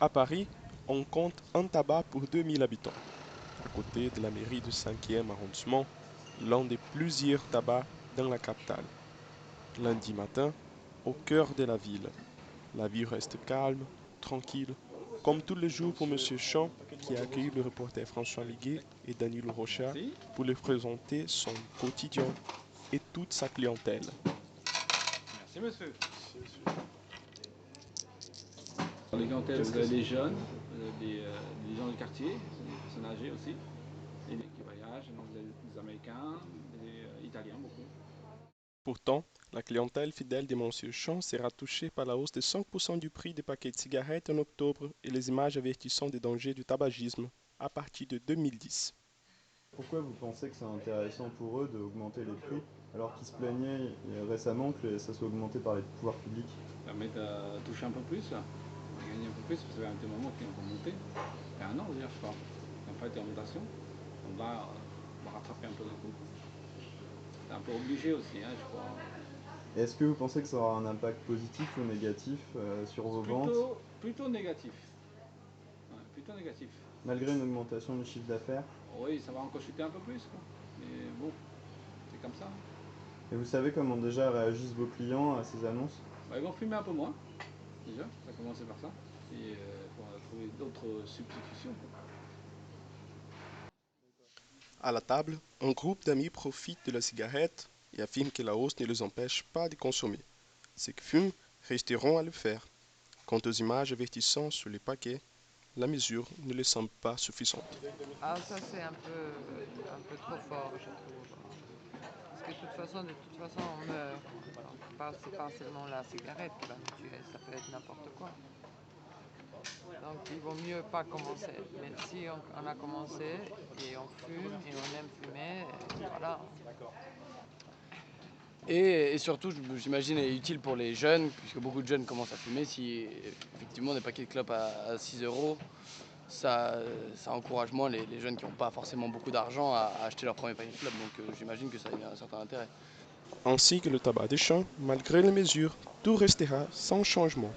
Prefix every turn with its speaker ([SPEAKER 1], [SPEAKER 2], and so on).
[SPEAKER 1] À Paris, on compte un tabac pour 2000 habitants, à côté de la mairie du 5e arrondissement, l'un des plusieurs tabacs dans la capitale. Lundi matin, au cœur de la ville, la vie reste calme, tranquille, comme tous les jours pour Monsieur Champ, qui a accueilli le reporter François Liguet et Danilo Rocha
[SPEAKER 2] Merci.
[SPEAKER 1] pour leur présenter son quotidien et toute sa clientèle.
[SPEAKER 2] Merci monsieur. Dans les clientèles, vous avez les jeunes, des gens du quartier, des personnes âgées aussi, et des qui voyagent, donc vous avez des Américains, des Italiens beaucoup.
[SPEAKER 1] Pourtant, la clientèle fidèle de Monsieur Champ sera touchée par la hausse de 5% du prix des paquets de cigarettes en octobre et les images avertissant des dangers du tabagisme à partir de 2010.
[SPEAKER 3] Pourquoi vous pensez que c'est intéressant pour eux d'augmenter les prix alors qu'ils se plaignaient récemment que ça soit augmenté par les pouvoirs publics?
[SPEAKER 2] Ça permet de toucher un peu plus, de gagner un peu plus, parce que ça fait un petit moment qu'ils ont monté. Il y a un an, je veux dire, je crois. Il n'y a pas été en mutation. Donc là, on va rattraper un peu le coup. C'est un peu obligé aussi, hein, je crois.
[SPEAKER 3] Est-ce que vous pensez que ça aura un impact positif ou négatif sur vos ventes,
[SPEAKER 2] Plutôt négatif. Ouais, plutôt négatif.
[SPEAKER 3] malgré une augmentation du chiffre d'affaires?
[SPEAKER 2] Oui, ça va encore chuter un peu plus, quoi. Mais bon, c'est comme ça.
[SPEAKER 3] Et vous savez comment déjà réagissent vos clients à ces annonces?
[SPEAKER 2] Bah, ils vont fumer un peu moins, déjà, ça a commencé par ça. Et il faudra trouver d'autres substitutions, quoi.
[SPEAKER 1] À la table, un groupe d'amis profite de la cigarette et affirme que la hausse ne les empêche pas de consommer. Ceux qui fument resteront à le faire. Quant aux images avertissant sur les paquets, la mesure ne les semble pas suffisante.
[SPEAKER 4] Ah, ça c'est un peu trop fort, je trouve. Parce que de toute façon, on meurt. Alors, c'est pas seulement la cigarette qui va nous tuer, ça peut être n'importe quoi. Donc il vaut mieux pas commencer. Mais si on a commencé et on fume et on aime fumer, voilà.
[SPEAKER 5] Et surtout, j'imagine, est utile pour les jeunes, puisque beaucoup de jeunes commencent à fumer. Si effectivement des paquets de clopes à 6 euros, ça encourage moins les jeunes qui n'ont pas forcément beaucoup d'argent à acheter leur premier paquet de clopes. Donc j'imagine que ça a un certain intérêt.
[SPEAKER 1] Ainsi que le tabac des champs, malgré les mesures, tout restera sans changement.